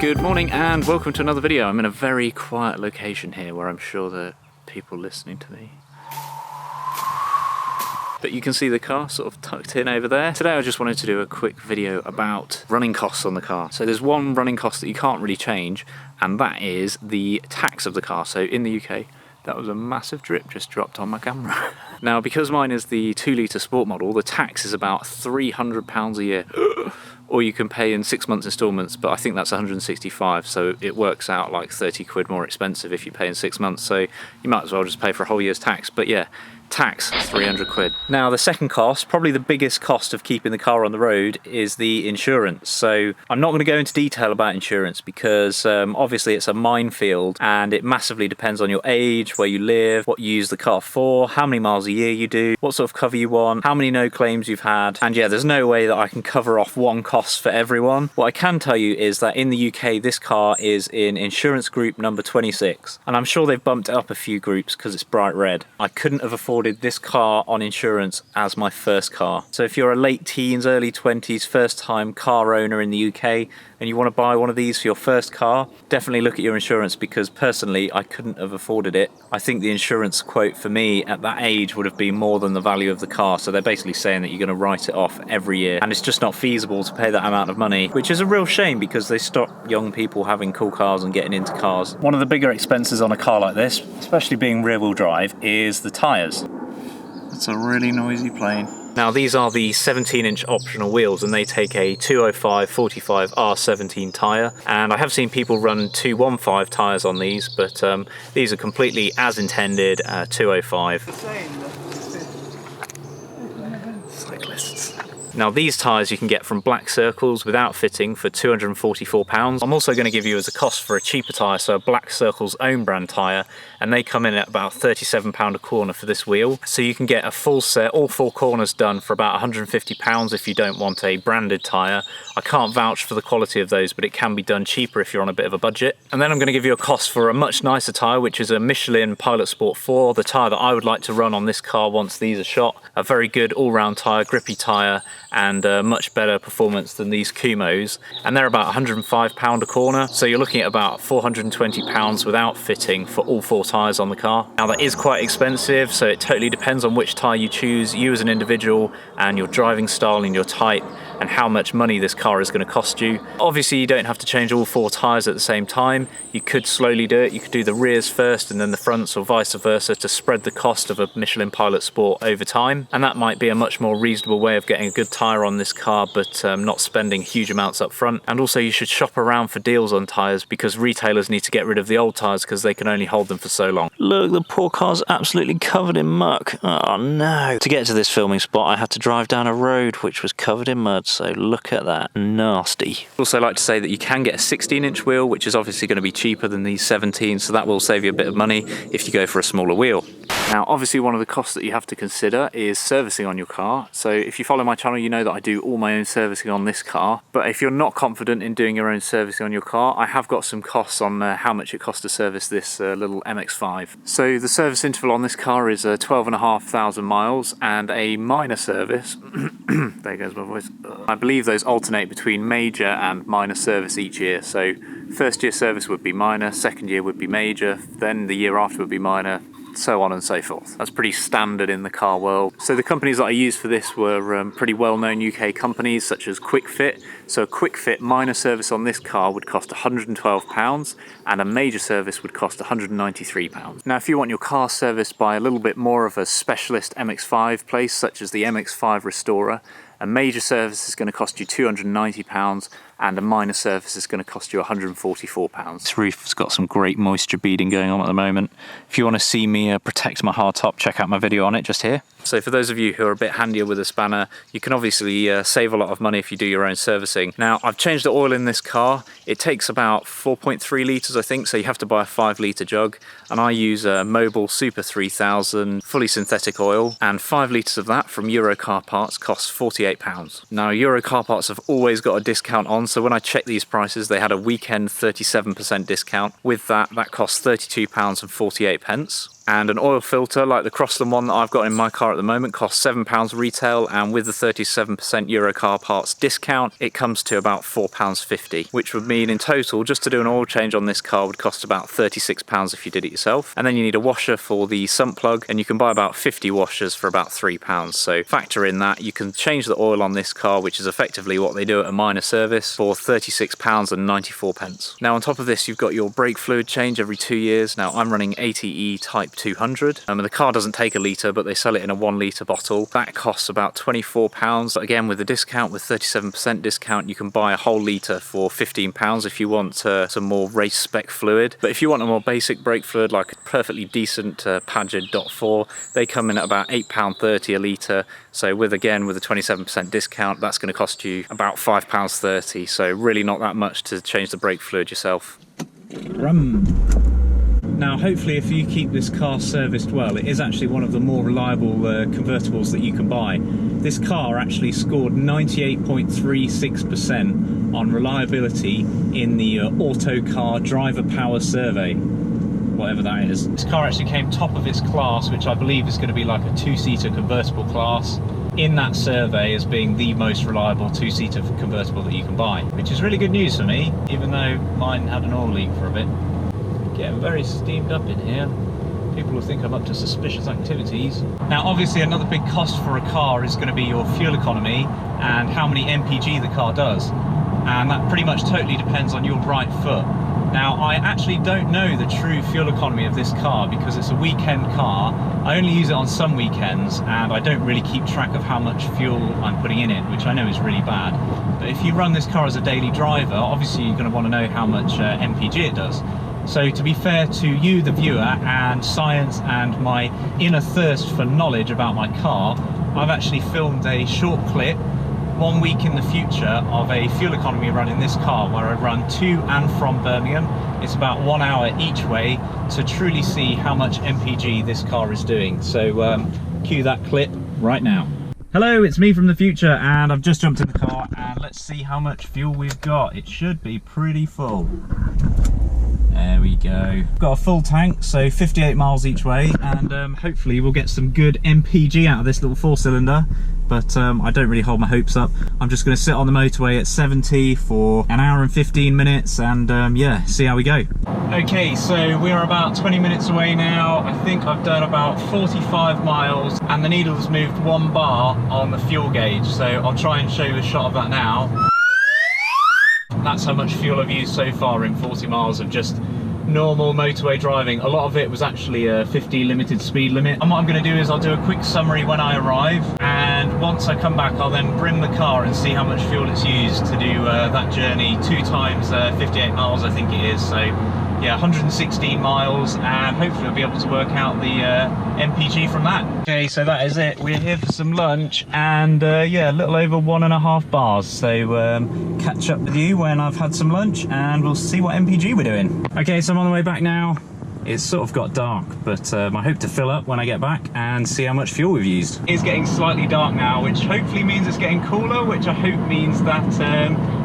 Good morning and welcome to another video. I'm in a very quiet location here where I'm sure there are people listening to me. But you can see the car sort of tucked in over there. Today I just wanted to do a quick video about running costs on the car. So there's one running cost that you can't really change, and that is the tax of the car. So in the UK, that was a massive drip just dropped on my camera. Now, because mine is the 2-litre sport model, the tax is about £300 a year. Or you can pay in 6 months instalments, but I think that's 165, so it works out like 30 quid more expensive if you pay in 6 months, so you might as well just pay for a whole year's tax. But yeah, tax 300 quid. Now the second cost, probably the biggest cost of keeping the car on the road, is the insurance. So I'm not going to go into detail about insurance because obviously it's a minefield and it massively depends on your age, where you live, what you use the car for, how many miles a year you do, what sort of cover you want, how many no claims you've had, and yeah, there's no way that I can cover off one cost for everyone. What I can tell you is that in the UK this car is in insurance group number 26, and I'm sure they've bumped it up a few groups because it's bright red. I couldn't have afforded this car on insurance as my first car. So if you're a late teens, early 20s, first time car owner in the UK and you want to buy one of these for your first car, definitely look at your insurance, because personally I couldn't have afforded it. I think the insurance quote for me at that age would have been more than the value of the car, so they're basically saying that you're going to write it off every year, and it's just not feasible to pay that amount of money, which is a real shame because they stop young people having cool cars and getting into cars. One of the bigger expenses on a car like this, especially being rear-wheel drive, is the tyres. That's a really noisy plane. Now these are the 17-inch optional wheels, and they take a 205/45 R17 tyre, and I have seen people run 215 tyres on these, but these are completely as intended, 205. Cyclists. Now these tyres you can get from Black Circles without fitting for £244. I'm also going to give you as a cost for a cheaper tyre, so a Black Circles own brand tyre, and they come in at about £37 a corner for this wheel. So you can get a full set, all 4 corners done for about £150 if you don't want a branded tyre. I can't vouch for the quality of those, but it can be done cheaper if you're on a bit of a budget. And then I'm going to give you a cost for a much nicer tyre, which is a Michelin Pilot Sport 4, the tyre that I would like to run on this car once these are shot. A very good all-round tyre, grippy tyre, and much better performance than these Kumos, and they're about £105 a corner, so you're looking at about £420 without fitting for all 4 tyres on the car. Now that is quite expensive, so it totally depends on which tyre you choose, you as an individual and your driving style and your type, and how much money this car is going to cost you. Obviously you don't have to change all 4 tyres at the same time. You could slowly do it. You could do the rears first and then the fronts, or vice versa, to spread the cost of a Michelin Pilot Sport over time, and that might be a much more reasonable way of getting a good tyre on this car, but not spending huge amounts up front. And also you should shop around for deals on tyres, because retailers need to get rid of the old tyres because they can only hold them for so long. Look, the poor car's absolutely covered in muck. Oh no. To get to this filming spot I had to drive down a road which was covered in mud, so look at that, nasty. Also like to say that you can get a 16-inch wheel, which is obviously going to be cheaper than these 17, so that will save you a bit of money if you go for a smaller wheel. Now obviously one of the costs that you have to consider is servicing on your car. So if you follow my channel you know that I do all my own servicing on this car, but if you're not confident in doing your own servicing on your car, I have got some costs on how much it costs to service this little MX-5. So the service interval on this car is 12,500 miles, and a minor service there goes my voice. I believe those alternate between major and minor service each year. So first year service would be minor, second year would be major, then the year after would be minor, so on and so forth. That's pretty standard in the car world. So the companies that I used for this were pretty well-known UK companies such as Quick Fit. So a Quick Fit minor service on this car would cost £112, and a major service would cost £193. Now if you want your car serviced by a little bit more of a specialist MX-5 place, such as the MX-5 Restorer, a major service is going to cost you £290, and a minor service is going to cost you £144. This roof's got some great moisture beading going on at the moment. If you want to see me protect my hardtop, check out my video on it just here. So for those of you who are a bit handier with a spanner, you can obviously save a lot of money if you do your own servicing. Now I've changed the oil in this car. It takes about 4.3 litres I think, so you have to buy a 5-litre jug, and I use a Mobil Super 3000 fully synthetic oil, and 5 litres of that from Euro Car Parts costs £48. Now Euro Car Parts have always got a discount on, so when I checked these prices they had a weekend 37% discount. With that costs £32.48. And an oil filter like the Crossland one that I've got in my car at the moment costs £7 retail, and with the 37% Euro car parts discount it comes to about £4.50, which would mean in total just to do an oil change on this car would cost about £36 if you did it yourself. And then you need a washer for the sump plug, and you can buy about 50 washers for about £3. So factor in that. You can change the oil on this car, which is effectively what they do at a minor service, for £36.94. Now on top of this you've got your brake fluid change every 2 years. Now I'm running ATE Type 200. The car doesn't take a litre, but they sell it in a 1 litre bottle. That costs about £24. Again, with the discount, with 37% discount, you can buy a whole litre for £15 if you want some more race spec fluid. But if you want a more basic brake fluid, like a perfectly decent Padgett .4, they come in at about £8.30 a litre. So with a 27% discount, that's going to cost you about £5.30. So really not that much to change the brake fluid yourself. Now hopefully if you keep this car serviced well, it is actually one of the more reliable convertibles that you can buy. This car actually scored 98.36% on reliability in the Autocar Driver Power Survey, whatever that is. This car actually came top of its class, which I believe is going to be like a 2-seater convertible class, in that survey as being the most reliable 2-seater convertible that you can buy, which is really good news for me, even though mine had an oil leak for a bit. Getting very steamed up in here. People will think I'm up to suspicious activities. Now obviously another big cost for a car is going to be your fuel economy and how many mpg the car does, and that pretty much totally depends on your right foot. Now I actually don't know the true fuel economy of this car because it's a weekend car. I only use it on some weekends and I don't really keep track of how much fuel I'm putting in it, which I know is really bad. But if you run this car as a daily driver, obviously you're going to want to know how much mpg it does. So to be fair to you, the viewer, and science and my inner thirst for knowledge about my car, I've actually filmed a short clip 1 week in the future of a fuel economy run in this car where I run to and from Birmingham. It's about 1 hour each way to truly see how much mpg this car is doing. So cue that clip right now. Hello, it's me from the future and I've just jumped in the car and let's see how much fuel we've got. It should be pretty full. There we go. Got a full tank, so 58 miles each way, and hopefully we'll get some good MPG out of this little 4-cylinder, but I don't really hold my hopes up. I'm just going to sit on the motorway at 70 for an hour and 15 minutes and yeah, see how we go. Okay, so we're about 20 minutes away now. I think I've done about 45 miles and the needle's moved 1 bar on the fuel gauge, so I'll try and show you a shot of that now. That's how much fuel I've used so far in 40 miles of just normal motorway driving. A lot of it was actually a 50 limited speed limit. And what I'm going to do is I'll do a quick summary when I arrive, and once I come back I'll then brim the car and see how much fuel it's used to do that journey 2 times 58 miles I think it is. So yeah, 116 miles, and hopefully I'll be able to work out the MPG from that. Okay, so that is it. We're here for some lunch, and yeah, a little over 1.5 bars. So catch up with you when I've had some lunch, and we'll see what MPG we're doing. Okay, so I'm on the way back now. It's sort of got dark, but I hope to fill up when I get back and see how much fuel we've used. It's getting slightly dark now, which hopefully means it's getting cooler, which I hope means that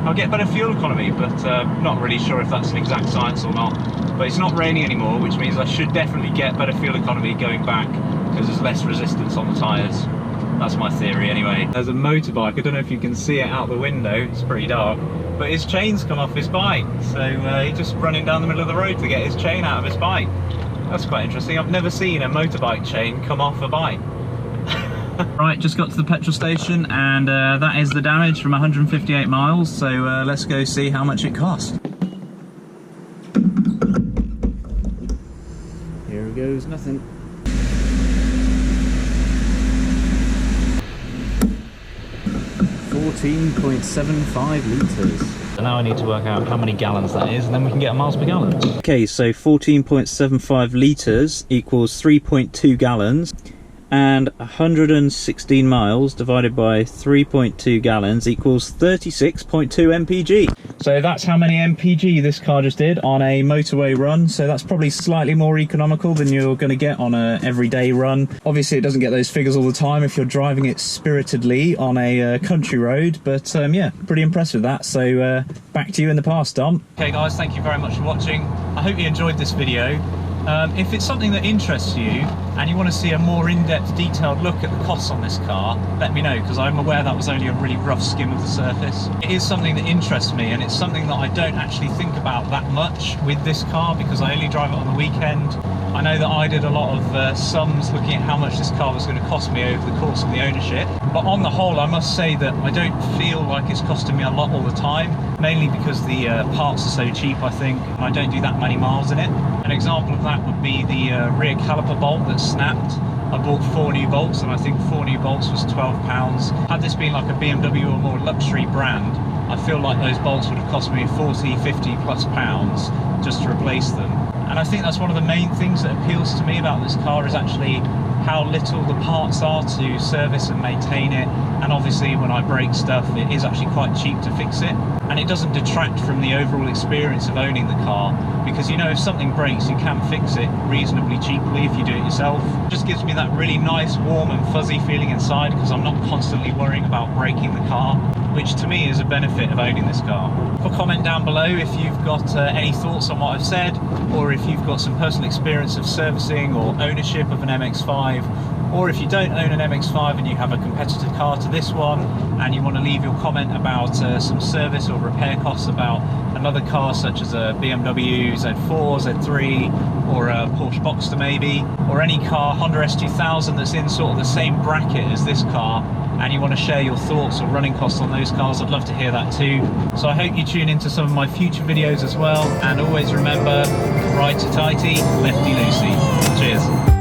I'll get better fuel economy, but not really sure if that's an exact science or not. But it's not raining anymore, which means I should definitely get better fuel economy going back because there's less resistance on the tyres. That's my theory anyway. There's a motorbike, I don't know if you can see it out the window, it's pretty dark, but his chain's come off his bike, so he's just running down the middle of the road to get his chain out of his bike. That's quite interesting. I've never seen a motorbike chain come off a bike. Right, just got to the petrol station, and that is the damage from 158 miles, so let's go see how much it cost. Here goes nothing. 14.75 litres. So now I need to work out how many gallons that is, and then we can get a miles per gallon. Okay, so 14.75 litres equals 3.2 gallons, and 116 miles divided by 3.2 gallons equals 36.2 mpg. So that's how many mpg this car just did on a motorway run. So that's probably slightly more economical than you're going to get on a everyday run. Obviously it doesn't get those figures all the time if you're driving it spiritedly on a country road, but yeah, pretty impressed with that. So back to you in the past, Dom. Okay guys, thank you very much for watching. I hope you enjoyed this video. If it's something that interests you and you want to see a more in-depth detailed look at the costs on this car, let me know, because I'm aware that was only a really rough skim of the surface. It is something that interests me, and it's something that I don't actually think about that much with this car because I only drive it on the weekend. I know that I did a lot of sums looking at how much this car was going to cost me over the course of the ownership, but on the whole I must say that I don't feel like it's costing me a lot all the time, mainly because the parts are so cheap, I think, and I don't do that many miles in it. An example of that would be the rear caliper bolt that snapped. I bought 4 new bolts, and I think 4 new bolts was £12. Had this been like a BMW or more luxury brand, I feel like those bolts would have cost me 40, 50 plus pounds just to replace them. And I think that's one of the main things that appeals to me about this car, is actually how little the parts are to service and maintain it. And obviously when I break stuff, it is actually quite cheap to fix it. And it doesn't detract from the overall experience of owning the car, because you know if something breaks you can fix it reasonably cheaply if you do it yourself. It just gives me that really nice, warm and fuzzy feeling inside, because I'm not constantly worrying about breaking the car, which to me is a benefit of owning this car. Comment down below if you've got any thoughts on what I've said, or if you've got some personal experience of servicing or ownership of an MX-5, or if you don't own an MX-5 and you have a competitor car to this one and you want to leave your comment about some service or repair costs about another car such as a BMW Z4, Z3, or a Porsche Boxster maybe, or any car, Honda S2000, that's in sort of the same bracket as this car, and you want to share your thoughts or running costs on those cars, I'd love to hear that too. So I hope you tune into some of my future videos as well, and always remember, righty tighty, lefty loosey. Cheers.